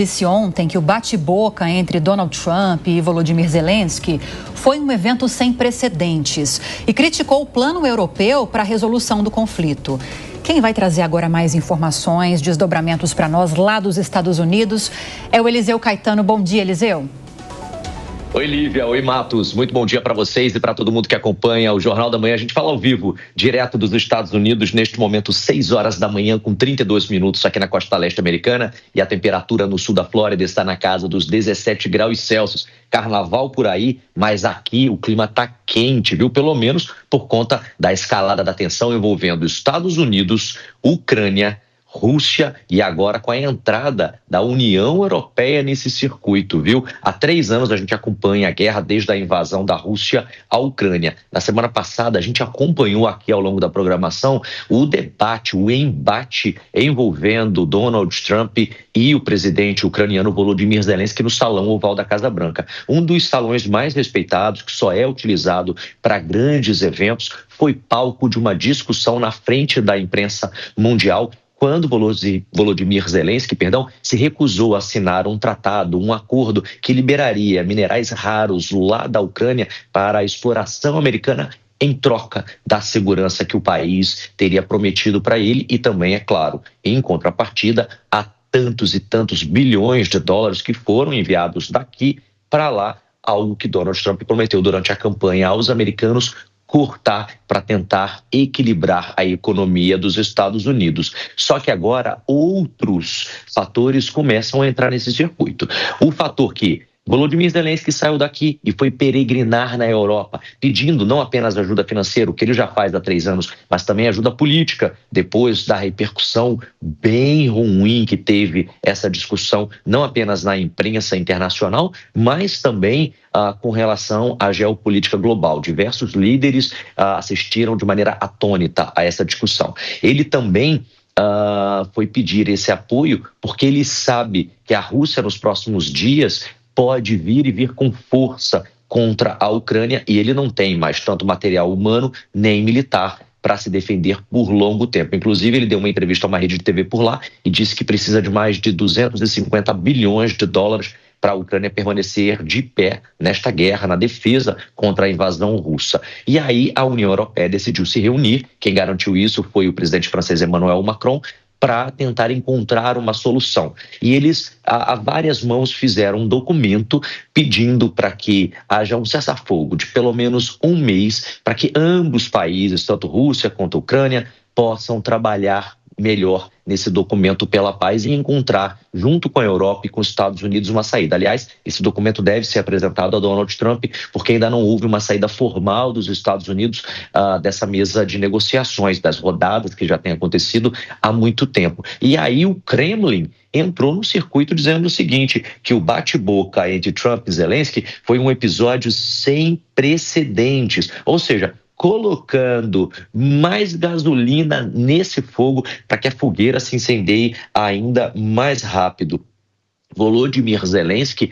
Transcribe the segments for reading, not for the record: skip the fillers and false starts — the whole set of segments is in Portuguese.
Disse ontem que o bate-boca entre Donald Trump e Volodymyr Zelensky foi um evento sem precedentes e criticou o plano europeu para a resolução do conflito. Quem vai trazer agora mais informações, desdobramentos para nós lá dos Estados Unidos é o Eliseu Caetano. Bom dia, Eliseu. Oi, Lívia. Oi, Matos. Muito bom dia para vocês e para todo mundo que acompanha o Jornal da Manhã. A gente fala ao vivo, direto dos Estados Unidos, neste momento, 6 horas da manhã, com 32 minutos aqui na costa leste americana. E a temperatura no sul da Flórida está na casa dos 17 graus Celsius. Carnaval por aí, mas aqui o clima está quente, viu? Pelo menos por conta da escalada da tensão envolvendo Estados Unidos, Ucrânia, Rússia e agora com a entrada da União Europeia nesse circuito, viu? Há 3 anos a gente acompanha a guerra desde a invasão da Rússia à Ucrânia. Na semana passada a gente acompanhou aqui ao longo da programação o debate, o embate envolvendo Donald Trump e o presidente ucraniano Volodymyr Zelensky no Salão Oval da Casa Branca. Um dos salões mais respeitados, que só é utilizado para grandes eventos, foi palco de uma discussão na frente da imprensa mundial quando Volodymyr Zelensky, se recusou a assinar um tratado, um acordo que liberaria minerais raros lá da Ucrânia para a exploração americana em troca da segurança que o país teria prometido para ele e também, é claro, em contrapartida a tantos e tantos bilhões de dólares que foram enviados daqui para lá, algo que Donald Trump prometeu durante a campanha aos americanos cortar para tentar equilibrar a economia dos Estados Unidos. Só que agora outros fatores começam a entrar nesse circuito. O fator que Volodymyr Zelensky saiu daqui e foi peregrinar na Europa, pedindo não apenas ajuda financeira, o que ele já faz há 3 anos, mas também ajuda política, depois da repercussão bem ruim que teve essa discussão, não apenas na imprensa internacional, mas também com relação à geopolítica global. Diversos líderes assistiram de maneira atônita a essa discussão. Ele também foi pedir esse apoio porque ele sabe que a Rússia, nos próximos dias, pode vir com força contra a Ucrânia e ele não tem mais tanto material humano nem militar para se defender por longo tempo. Inclusive, ele deu uma entrevista a uma rede de TV por lá e disse que precisa de mais de 250 bilhões de dólares para a Ucrânia permanecer de pé nesta guerra, na defesa contra a invasão russa. E aí a União Europeia decidiu se reunir. Quem garantiu isso foi o presidente francês Emmanuel Macron, para tentar encontrar uma solução. E eles, a várias mãos, fizeram um documento pedindo para que haja um cessar-fogo de pelo menos 1 mês, para que ambos os países, tanto Rússia quanto Ucrânia, possam trabalhar melhor nesse documento pela paz e encontrar, junto com a Europa e com os Estados Unidos, uma saída. Aliás, esse documento deve ser apresentado a Donald Trump, porque ainda não houve uma saída formal dos Estados Unidos dessa mesa de negociações, das rodadas que já têm acontecido há muito tempo. E aí o Kremlin entrou no circuito dizendo o seguinte, que o bate-boca entre Trump e Zelensky foi um episódio sem precedentes, ou seja, colocando mais gasolina nesse fogo para que a fogueira se incendeie ainda mais rápido. Volodymyr Zelensky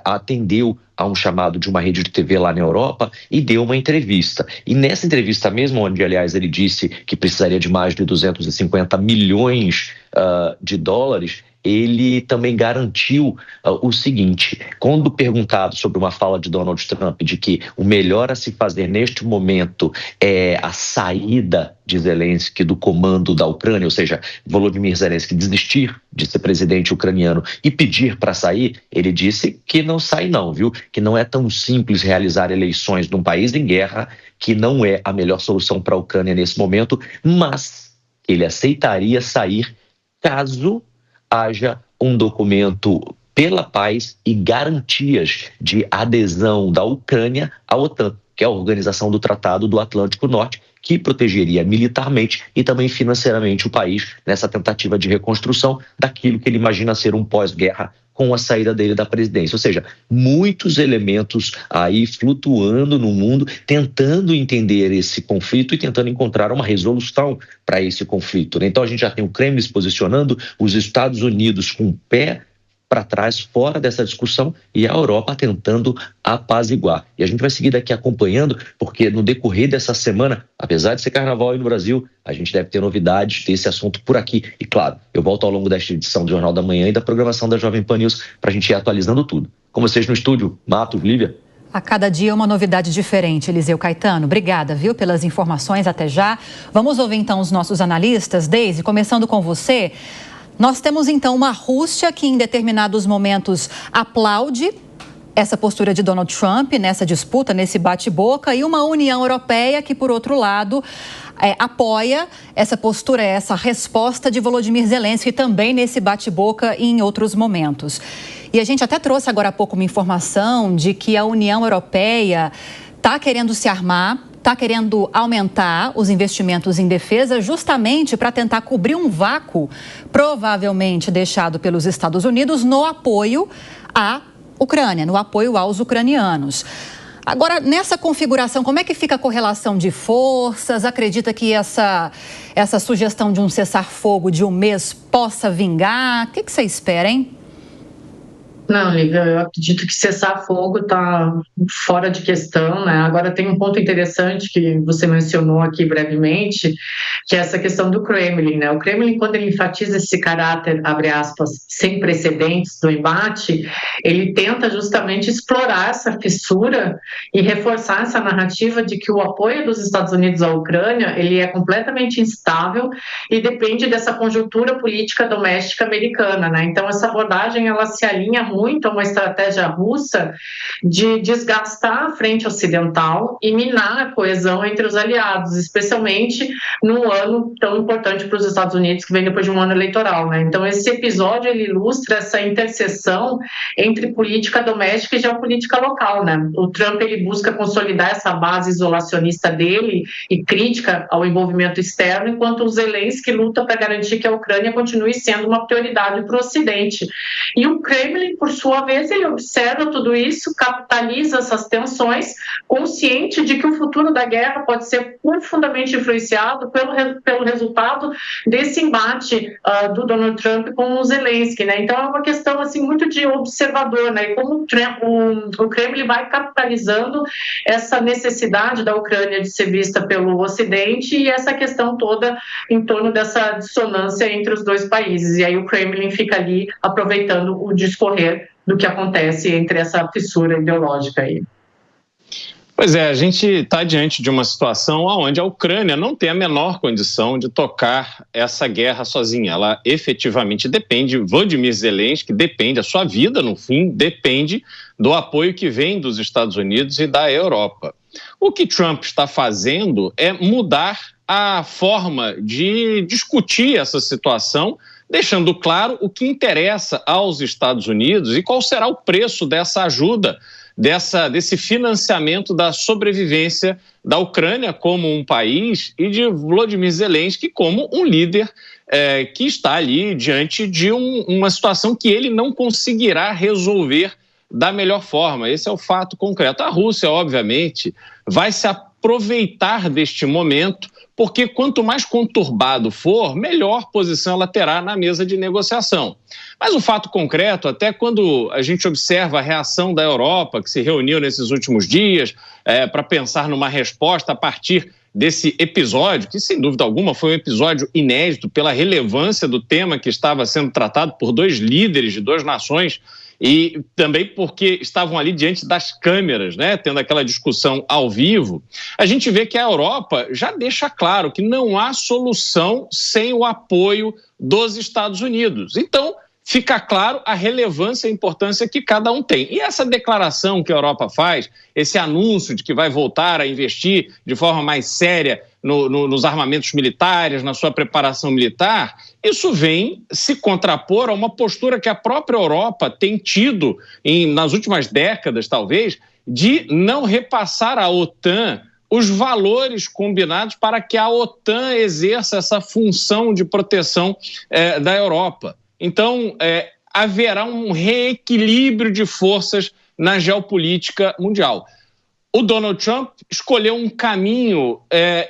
atendeu a um chamado de uma rede de TV lá na Europa e deu uma entrevista. E nessa entrevista mesmo, onde, aliás, ele disse que precisaria de mais de 250 milhões de dólares, ele também garantiu o seguinte, quando perguntado sobre uma fala de Donald Trump de que o melhor a se fazer neste momento é a saída de Zelensky do comando da Ucrânia, ou seja, Volodymyr Zelensky desistir de ser presidente ucraniano e pedir para sair, ele disse que não sai não, viu? Que não é tão simples realizar eleições num país em guerra, que não é a melhor solução para a Ucrânia nesse momento, mas que ele aceitaria sair caso haja um documento pela paz e garantias de adesão da Ucrânia à OTAN, que é a Organização do Tratado do Atlântico Norte, que protegeria militarmente e também financeiramente o país nessa tentativa de reconstrução daquilo que ele imagina ser um pós-guerra com a saída dele da presidência. Ou seja, muitos elementos aí flutuando no mundo, tentando entender esse conflito e tentando encontrar uma resolução para esse conflito, né? Então a gente já tem o Kremlin se posicionando, os Estados Unidos com o pé para trás, fora dessa discussão, e a Europa tentando apaziguar. E a gente vai seguir daqui acompanhando, porque no decorrer dessa semana, apesar de ser carnaval aí no Brasil, a gente deve ter novidades desse assunto por aqui. E claro, eu volto ao longo desta edição do Jornal da Manhã e da programação da Jovem Pan News para a gente ir atualizando tudo. Com vocês no estúdio, Matos, Lívia. A cada dia uma novidade diferente, Eliseu Caetano. Obrigada, viu, pelas informações, até já. Vamos ouvir então os nossos analistas. Deise, começando com você. Nós temos então uma Rússia que em determinados momentos aplaude essa postura de Donald Trump nessa disputa, nesse bate-boca, e uma União Europeia que, por outro lado, apoia essa postura, essa resposta de Volodymyr Zelensky também nesse bate-boca e em outros momentos. E a gente até trouxe agora há pouco uma informação de que a União Europeia está querendo se armar, está querendo aumentar os investimentos em defesa justamente para tentar cobrir um vácuo provavelmente deixado pelos Estados Unidos no apoio à Ucrânia, no apoio aos ucranianos. Agora, nessa configuração, como é que fica a correlação de forças? Acredita que essa sugestão de um cessar-fogo de um mês possa vingar? O que você espera, hein? Não, Lívia, eu acredito que cessar-fogo está fora de questão, né? Agora tem um ponto interessante que você mencionou aqui brevemente, que é essa questão do Kremlin, né? O Kremlin, quando ele enfatiza esse caráter, abre aspas, sem precedentes do embate, ele tenta justamente explorar essa fissura e reforçar essa narrativa de que o apoio dos Estados Unidos à Ucrânia, ele é completamente instável e depende dessa conjuntura política doméstica americana, né? Então, essa abordagem, ela se alinha muito a uma estratégia russa de desgastar a frente ocidental e minar a coesão entre os aliados, especialmente num ano tão importante para os Estados Unidos, que vem depois de um ano eleitoral, né? Então, esse episódio, ele ilustra essa interseção entre política doméstica e geopolítica local, né? O Trump, ele busca consolidar essa base isolacionista dele e crítica ao envolvimento externo, enquanto o Zelensky luta para garantir que a Ucrânia continue sendo uma prioridade para o Ocidente. E o Kremlin, por sua vez, ele observa tudo isso, capitaliza essas tensões, consciente de que o futuro da guerra pode ser profundamente influenciado pelo resultado desse embate do Donald Trump com o Zelensky, né? Então é uma questão assim muito de observador, né? E como o Kremlin vai capitalizando essa necessidade da Ucrânia de ser vista pelo Ocidente e essa questão toda em torno dessa dissonância entre os dois países. E aí o Kremlin fica ali aproveitando o discorrer do que acontece entre essa fissura ideológica aí. Pois é, a gente está diante de uma situação onde a Ucrânia não tem a menor condição de tocar essa guerra sozinha. Ela efetivamente depende, Volodymyr Zelensky depende, a sua vida, no fim, depende do apoio que vem dos Estados Unidos e da Europa. O que Trump está fazendo é mudar a forma de discutir essa situação, deixando claro o que interessa aos Estados Unidos e qual será o preço dessa ajuda, desse financiamento da sobrevivência da Ucrânia como um país e de Volodymyr Zelensky como um líder que está ali diante de uma situação que ele não conseguirá resolver da melhor forma. Esse é o fato concreto. A Rússia, obviamente, vai se aproveitar deste momento, porque quanto mais conturbado for, melhor posição ela terá na mesa de negociação. Mas o fato concreto, até quando a gente observa a reação da Europa, que se reuniu nesses últimos dias para pensar numa resposta a partir desse episódio, que sem dúvida alguma foi um episódio inédito pela relevância do tema que estava sendo tratado por dois líderes de duas nações e também porque estavam ali diante das câmeras, né, tendo aquela discussão ao vivo, a gente vê que a Europa já deixa claro que não há solução sem o apoio dos Estados Unidos. Então, fica claro a relevância e a importância que cada um tem. E essa declaração que a Europa faz, esse anúncio de que vai voltar a investir de forma mais séria nos armamentos militares, na sua preparação militar, isso vem se contrapor a uma postura que a própria Europa tem tido nas últimas décadas, talvez, de não repassar à OTAN os valores combinados para que a OTAN exerça essa função de proteção da Europa. Então, haverá um reequilíbrio de forças na geopolítica mundial. O Donald Trump escolheu um caminho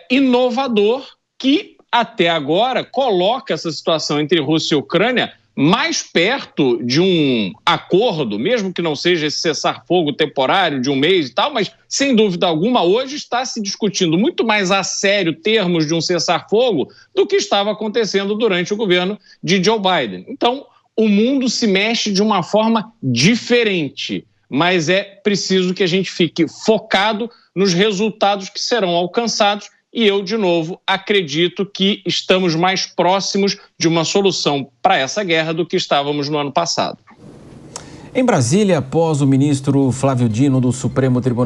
inovador que, até agora, coloca essa situação entre Rússia e Ucrânia mais perto de um acordo, mesmo que não seja esse cessar-fogo temporário de um mês e tal, mas, sem dúvida alguma, hoje está se discutindo muito mais a sério termos de um cessar-fogo do que estava acontecendo durante o governo de Joe Biden. Então, o mundo se mexe de uma forma diferente, mas é preciso que a gente fique focado nos resultados que serão alcançados. E eu, de novo, acredito que estamos mais próximos de uma solução para essa guerra do que estávamos no ano passado. Em Brasília, após o ministro Flávio Dino do Supremo Tribunal